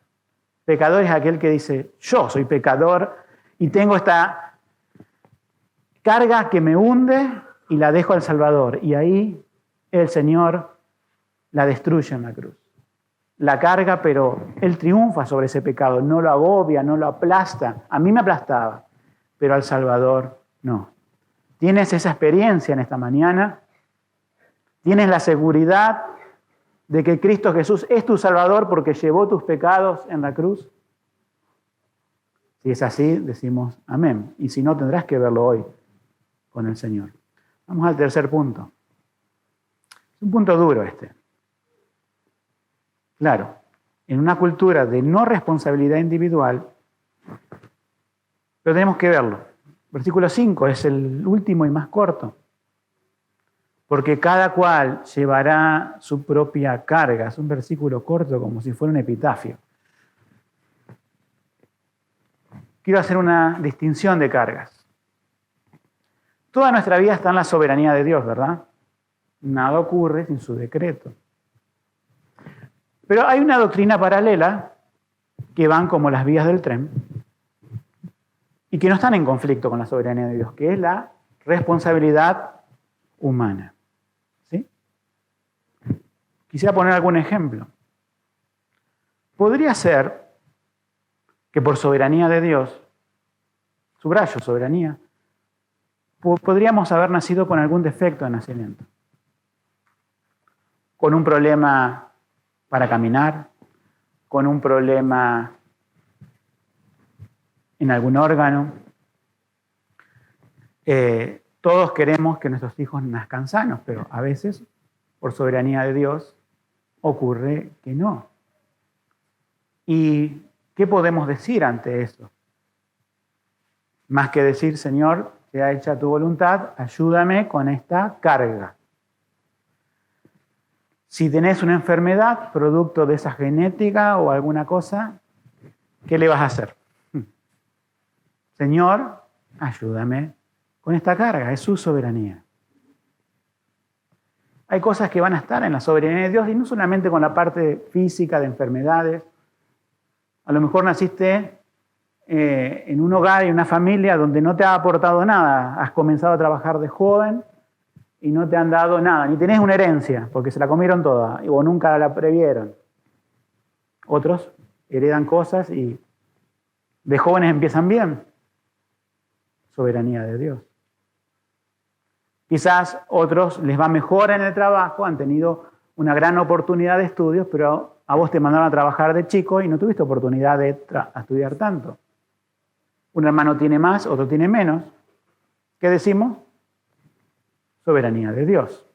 Speaker 1: Pecador es aquel que dice, yo soy pecador y tengo esta carga que me hunde y la dejo al Salvador. Y ahí el Señor la destruye en la cruz. La carga, pero Él triunfa sobre ese pecado, no lo agobia, no lo aplasta. A mí me aplastaba, pero al Salvador no. ¿Tienes esa experiencia en esta mañana? ¿Tienes la seguridad de que Cristo Jesús es tu Salvador porque llevó tus pecados en la cruz? Si es así, decimos amén. Y si no, tendrás que verlo hoy con el Señor. Vamos al tercer punto. Es un punto duro este. Claro, en una cultura de no responsabilidad individual, pero tenemos que verlo. Versículo 5 es el último y más corto. Porque cada cual llevará su propia carga. Es un versículo corto, como si fuera un epitafio. Quiero hacer una distinción de cargas. Toda nuestra vida está en la soberanía de Dios, ¿verdad? Nada ocurre sin su decreto. Pero hay una doctrina paralela que van como las vías del tren y que no están en conflicto con la soberanía de Dios, que es la responsabilidad humana. ¿Sí? Quisiera poner algún ejemplo. Podría ser que por soberanía de Dios, subrayo soberanía, podríamos haber nacido con algún defecto de nacimiento, con un problema para caminar, con un problema en algún órgano. Todos queremos que nuestros hijos nazcan sanos, pero a veces, por soberanía de Dios, ocurre que no. ¿Y qué podemos decir ante eso? Más que decir, Señor, sea hecha tu voluntad, ayúdame con esta carga. Si tenés una enfermedad, producto de esa genética o alguna cosa, ¿qué le vas a hacer? Señor, ayúdame con esta carga, es su soberanía. Hay cosas que van a estar en la soberanía de Dios y no solamente con la parte física de enfermedades. A lo mejor naciste en un hogar y una familia donde no te ha aportado nada. Has comenzado a trabajar de joven y no te han dado nada, ni tenés una herencia, porque se la comieron toda, o nunca la previeron. Otros heredan cosas y de jóvenes empiezan bien. Soberanía de Dios. Quizás otros les va mejor en el trabajo, han tenido una gran oportunidad de estudios, pero a vos te mandaron a trabajar de chico y no tuviste oportunidad de estudiar tanto. Un hermano tiene más, otro tiene menos. ¿Qué decimos? Soberanía de Dios.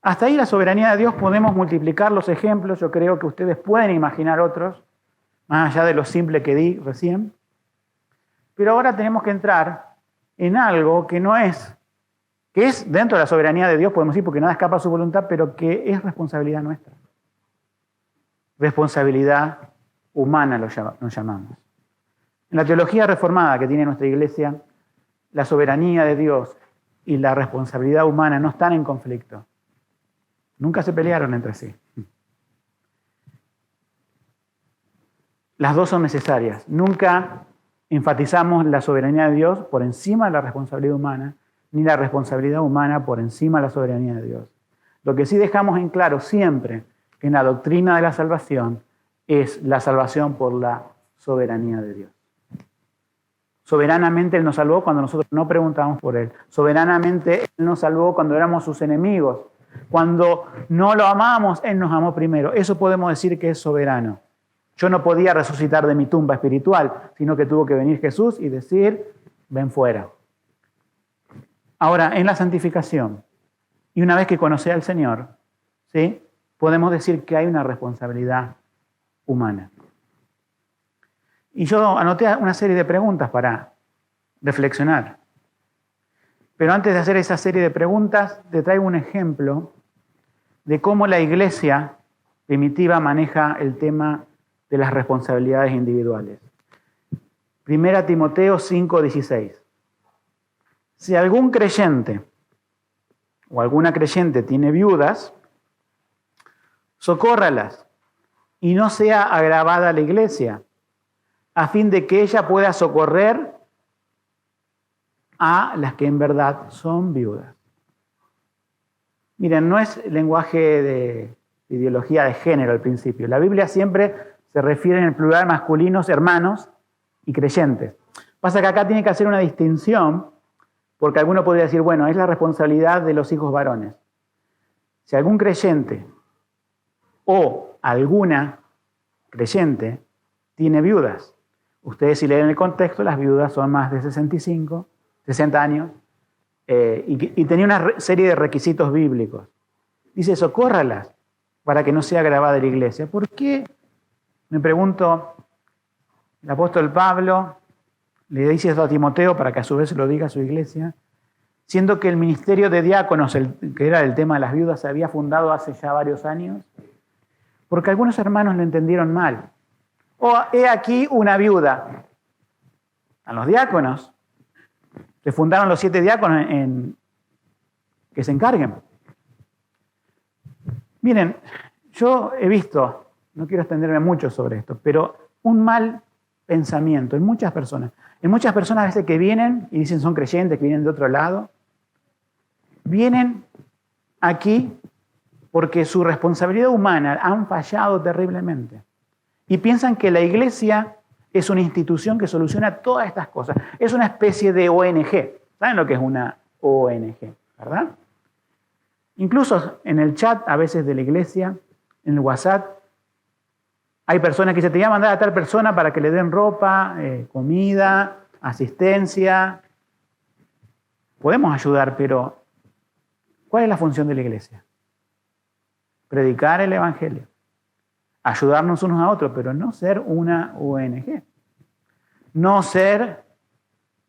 Speaker 1: Hasta ahí la soberanía de Dios podemos multiplicar los ejemplos. Yo creo que ustedes pueden imaginar otros, más allá de lo simple que di recién. Pero ahora tenemos que entrar en algo que no es, que es dentro de la soberanía de Dios, podemos decir, porque nada escapa a su voluntad, pero que es responsabilidad nuestra. Responsabilidad humana nos llamamos. En la teología reformada que tiene nuestra iglesia, la soberanía de Dios y la responsabilidad humana no están en conflicto. Nunca se pelearon entre sí. Las dos son necesarias. Nunca enfatizamos la soberanía de Dios por encima de la responsabilidad humana, ni la responsabilidad humana por encima de la soberanía de Dios. Lo que sí dejamos en claro siempre que en la doctrina de la salvación es la salvación por la soberanía de Dios. Soberanamente Él nos salvó cuando nosotros no preguntábamos por Él. Soberanamente Él nos salvó cuando éramos sus enemigos. Cuando no lo amamos, Él nos amó primero. Eso podemos decir que es soberano. Yo no podía resucitar de mi tumba espiritual, sino que tuvo que venir Jesús y decir, ven fuera. Ahora, en la santificación, y una vez que conocí al Señor, ¿sí?, podemos decir que hay una responsabilidad humana. Y yo anoté una serie de preguntas para reflexionar. Pero antes de hacer esa serie de preguntas, te traigo un ejemplo de cómo la iglesia primitiva maneja el tema de las responsabilidades individuales. 1 Timoteo 5:16. Si algún creyente o alguna creyente tiene viudas, socórralas y no sea agravada la iglesia, a fin de que ella pueda socorrer a las que en verdad son viudas. Miren, no es lenguaje de ideología de género al principio. La Biblia siempre se refiere en el plural masculinos, hermanos y creyentes. Pasa que acá tiene que hacer una distinción, porque alguno podría decir, bueno, es la responsabilidad de los hijos varones. Si algún creyente o alguna creyente tiene viudas, ustedes si leen el contexto, las viudas son más de 65, 60 años, y tenía una serie de requisitos bíblicos. Dice, socórralas para que no sea agravada la iglesia. ¿Por qué? Me pregunto, el apóstol Pablo le dice esto a Timoteo para que a su vez lo diga a su iglesia, siendo que el ministerio de diáconos, que era el tema de las viudas, se había fundado hace ya varios años, porque algunos hermanos lo entendieron mal. He aquí una viuda. A los diáconos, se fundaron los 7 diáconos que se encarguen. Miren, yo he visto, no quiero extenderme mucho sobre esto, pero un mal pensamiento en muchas personas. En muchas personas a veces que vienen y dicen son creyentes, que vienen de otro lado, vienen aquí porque su responsabilidad humana han fallado terriblemente. Y piensan que la iglesia es una institución que soluciona todas estas cosas. Es una especie de ONG. ¿Saben lo que es una ONG? ¿Verdad? Incluso en el chat a veces de la iglesia, en el WhatsApp, hay personas que dicen, te voy a mandar a tal persona para que le den ropa, comida, asistencia. Podemos ayudar, pero ¿cuál es la función de la iglesia? Predicar el evangelio. Ayudarnos unos a otros, pero no ser una ONG. No ser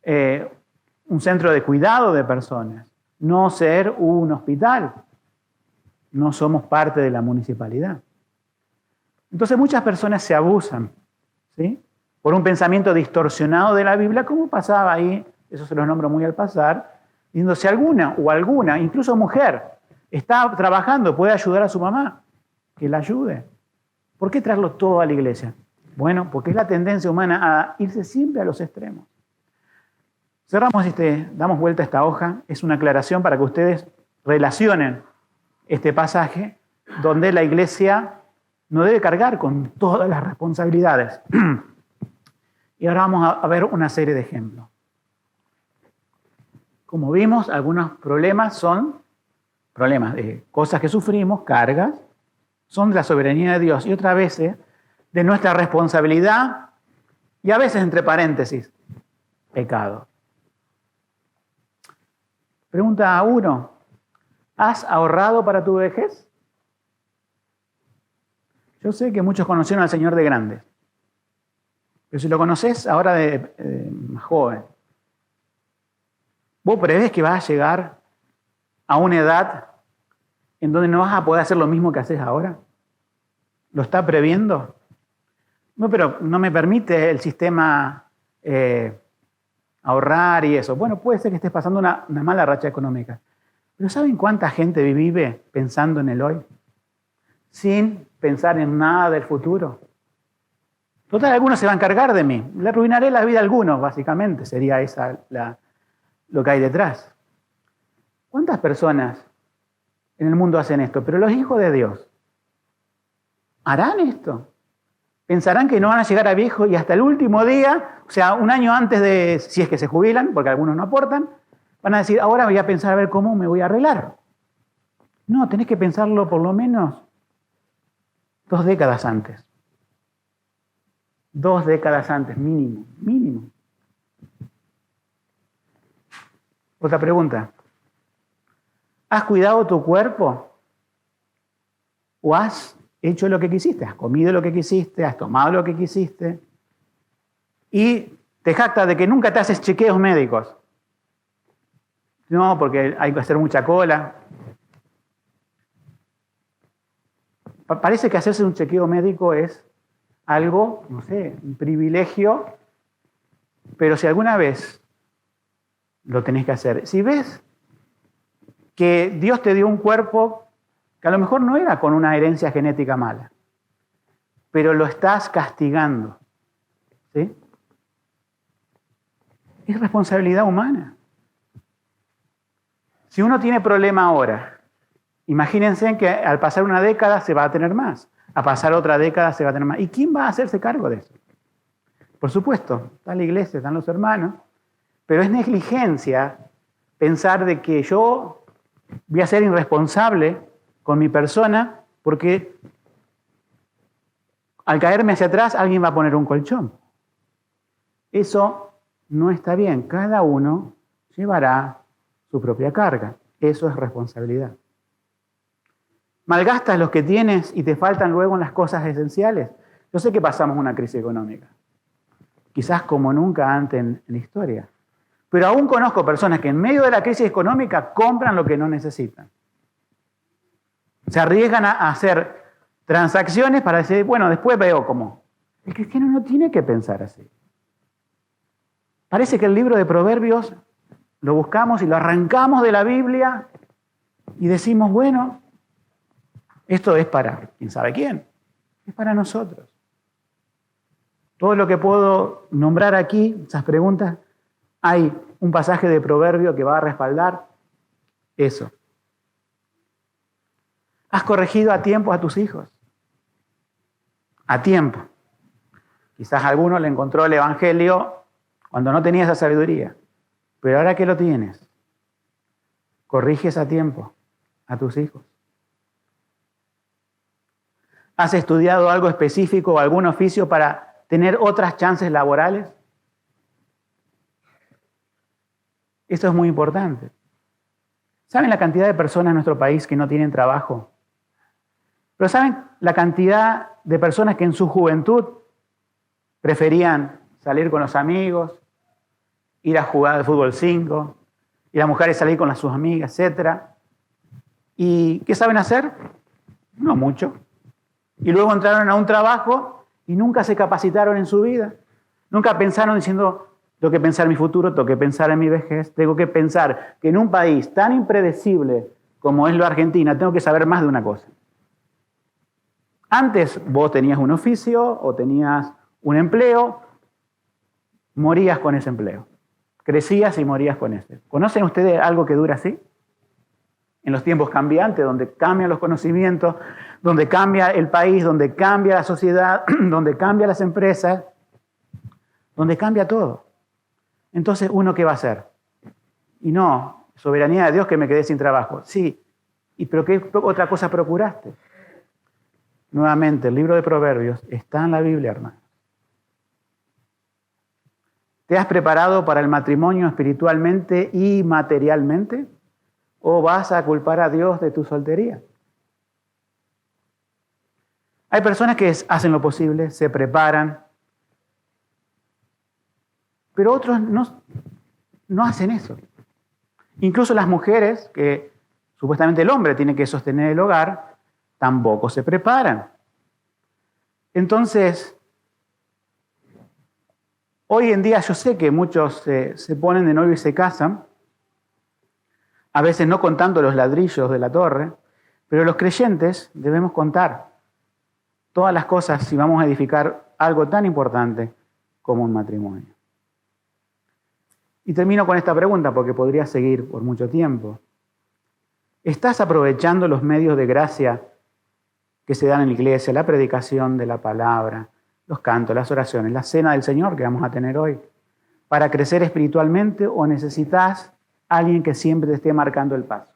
Speaker 1: un centro de cuidado de personas. No ser un hospital. No somos parte de la municipalidad. Entonces muchas personas se abusan, ¿sí?, por un pensamiento distorsionado de la Biblia, como pasaba ahí, eso se los nombro muy al pasar, diciendo si alguna, incluso mujer, está trabajando, puede ayudar a su mamá, que la ayude. ¿Por qué traerlo todo a la iglesia? Bueno, porque es la tendencia humana a irse siempre a los extremos. Cerramos damos vuelta a esta hoja, es una aclaración para que ustedes relacionen este pasaje donde la iglesia no debe cargar con todas las responsabilidades. Y ahora vamos a ver una serie de ejemplos. Como vimos, algunos problemas son problemas de cosas que sufrimos, cargas, son de la soberanía de Dios y otras veces de nuestra responsabilidad y a veces, entre paréntesis, pecado. Pregunta 1. ¿Has ahorrado para tu vejez? Yo sé que muchos conocieron al Señor de grandes, pero si lo conoces ahora de más joven, ¿vos prevés que vas a llegar a una edad en donde no vas a poder hacer lo mismo que haces ahora? ¿Lo está previendo? No, pero no me permite el sistema ahorrar y eso. Bueno, puede ser que estés pasando una mala racha económica. Pero ¿saben cuánta gente vive pensando en el hoy? Sin pensar en nada del futuro. Total, algunos se van a encargar de mí. Le arruinaré la vida a algunos, básicamente. Sería esa lo que hay detrás. ¿Cuántas personas en el mundo hacen esto? Pero los hijos de Dios, ¿harán esto? Pensarán que no van a llegar a viejos y hasta el último día, o sea, un año antes de, si es que se jubilan, porque algunos no aportan, van a decir, ahora voy a pensar a ver cómo me voy a arreglar. No, tenés que pensarlo por lo menos 2 décadas antes. 2 décadas antes, mínimo, mínimo. Otra pregunta. ¿Has cuidado tu cuerpo? ¿O has hecho lo que quisiste? ¿Has comido lo que quisiste? ¿Has tomado lo que quisiste? Y te jactas de que nunca te haces chequeos médicos. No, porque hay que hacer mucha cola. Parece que hacerse un chequeo médico es algo, no sé, un privilegio, pero si alguna vez lo tenés que hacer, si ves que Dios te dio un cuerpo que a lo mejor no era con una herencia genética mala, pero lo estás castigando, ¿sí? Es responsabilidad humana. Si uno tiene problema ahora, imagínense que al pasar una década se va a tener más, a pasar otra década se va a tener más. ¿Y quién va a hacerse cargo de eso? Por supuesto, está la iglesia, están los hermanos, pero es negligencia pensar de que yo voy a ser irresponsable con mi persona porque al caerme hacia atrás alguien va a poner un colchón. Eso no está bien. Cada uno llevará su propia carga. Eso es responsabilidad. ¿Malgastas los que tienes y te faltan luego en las cosas esenciales? Yo sé que pasamos una crisis económica, quizás como nunca antes en la historia. Pero aún conozco personas que en medio de la crisis económica compran lo que no necesitan. Se arriesgan a hacer transacciones para decir, bueno, después veo cómo. El cristiano no tiene que pensar así. Parece que el libro de Proverbios lo buscamos y lo arrancamos de la Biblia y decimos, bueno, esto es para quién sabe quién. Es para nosotros. Todo lo que puedo nombrar aquí, esas preguntas, hay un pasaje de Proverbio que va a respaldar eso. ¿Has corregido a tiempo a tus hijos? A tiempo. Quizás alguno le encontró el Evangelio cuando no tenía esa sabiduría. Pero ahora que lo tienes, corriges a tiempo a tus hijos. ¿Has estudiado algo específico o algún oficio para tener otras chances laborales? Esto es muy importante. ¿Saben la cantidad de personas en nuestro país que no tienen trabajo? Pero ¿saben la cantidad de personas que en su juventud preferían salir con los amigos, ir a jugar al fútbol 5, y las mujeres salir con sus amigas, etc.? ¿Y qué saben hacer? No mucho. Y luego entraron a un trabajo y nunca se capacitaron en su vida. Nunca pensaron diciendo, tengo que pensar en mi futuro, tengo que pensar en mi vejez, tengo que pensar que en un país tan impredecible como es la Argentina, tengo que saber más de una cosa. Antes vos tenías un oficio o tenías un empleo, morías con ese empleo. Crecías y morías con ese. ¿Conocen ustedes algo que dura así? En los tiempos cambiantes, donde cambian los conocimientos, donde cambia el país, donde cambia la sociedad, donde cambian las empresas, donde cambia todo. Entonces, ¿uno qué va a hacer? Y no, soberanía de Dios que me quedé sin trabajo. Sí, pero ¿qué otra cosa procuraste? Nuevamente, el libro de Proverbios está en la Biblia, hermano. ¿Te has preparado para el matrimonio espiritualmente y materialmente? ¿O vas a culpar a Dios de tu soltería? Hay personas que hacen lo posible, se preparan, pero otros no hacen eso. Incluso las mujeres, que supuestamente el hombre tiene que sostener el hogar, tampoco se preparan. Entonces, hoy en día yo sé que muchos se ponen de novio y se casan, a veces no contando los ladrillos de la torre, pero los creyentes debemos contar todas las cosas si vamos a edificar algo tan importante como un matrimonio. Y termino con esta pregunta porque podría seguir por mucho tiempo. ¿Estás aprovechando los medios de gracia que se dan en la iglesia, la predicación de la palabra, los cantos, las oraciones, la cena del Señor que vamos a tener hoy, para crecer espiritualmente, o necesitas a alguien que siempre te esté marcando el paso?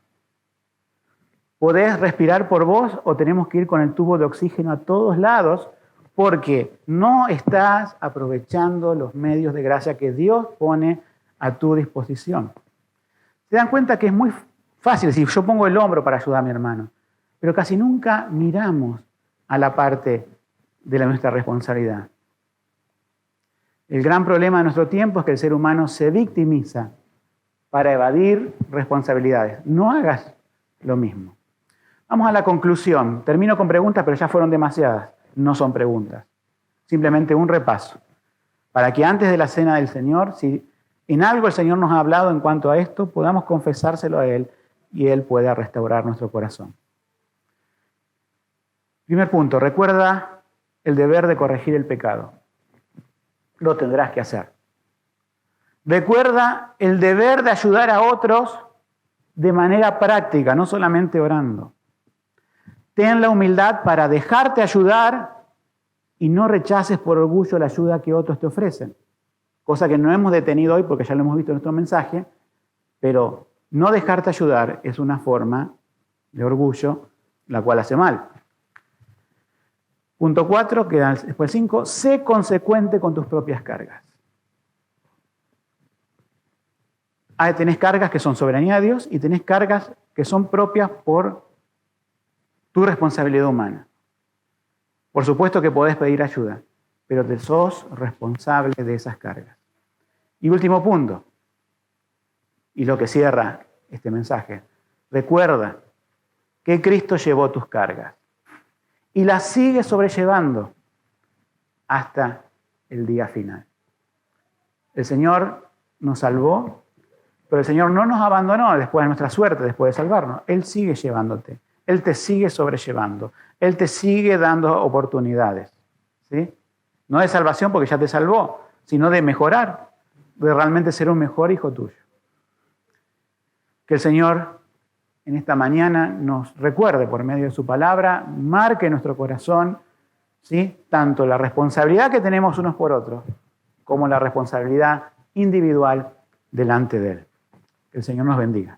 Speaker 1: ¿Podés respirar por vos o tenemos que ir con el tubo de oxígeno a todos lados porque no estás aprovechando los medios de gracia que Dios pone a tu disposición? Se dan cuenta que es muy fácil decir, yo pongo el hombro para ayudar a mi hermano, pero casi nunca miramos a la parte de nuestra responsabilidad. El gran problema de nuestro tiempo es que el ser humano se victimiza para evadir responsabilidades. No hagas lo mismo. Vamos a la conclusión. Termino con preguntas, pero ya fueron demasiadas. No son preguntas. Simplemente un repaso. Para que antes de la cena del Señor, si en algo el Señor nos ha hablado en cuanto a esto, podamos confesárselo a Él y Él pueda restaurar nuestro corazón. Primer punto, recuerda el deber de corregir el pecado. Lo tendrás que hacer. Recuerda el deber de ayudar a otros de manera práctica, no solamente orando. Ten la humildad para dejarte ayudar y no rechaces por orgullo la ayuda que otros te ofrecen. Cosa que no hemos detenido hoy porque ya lo hemos visto en nuestro mensaje, pero no dejarte ayudar es una forma de orgullo, la cual hace mal. Punto 4, queda después 5, sé consecuente con tus propias cargas. Tenés cargas que son soberanía de Dios y tenés cargas que son propias por tu responsabilidad humana. Por supuesto que podés pedir ayuda, pero te sos responsable de esas cargas. Y último punto, y lo que cierra este mensaje, recuerda que Cristo llevó tus cargas y las sigue sobrellevando hasta el día final. El Señor nos salvó, pero el Señor no nos abandonó después de nuestra suerte, después de salvarnos. Él sigue llevándote. Él te sigue sobrellevando. Él te sigue dando oportunidades. ¿Sí? No de salvación porque ya te salvó, sino de mejorar, de realmente ser un mejor hijo tuyo. Que el Señor en esta mañana nos recuerde por medio de su palabra, marque en nuestro corazón, ¿sí?, tanto la responsabilidad que tenemos unos por otros, como la responsabilidad individual delante de Él. Que el Señor nos bendiga.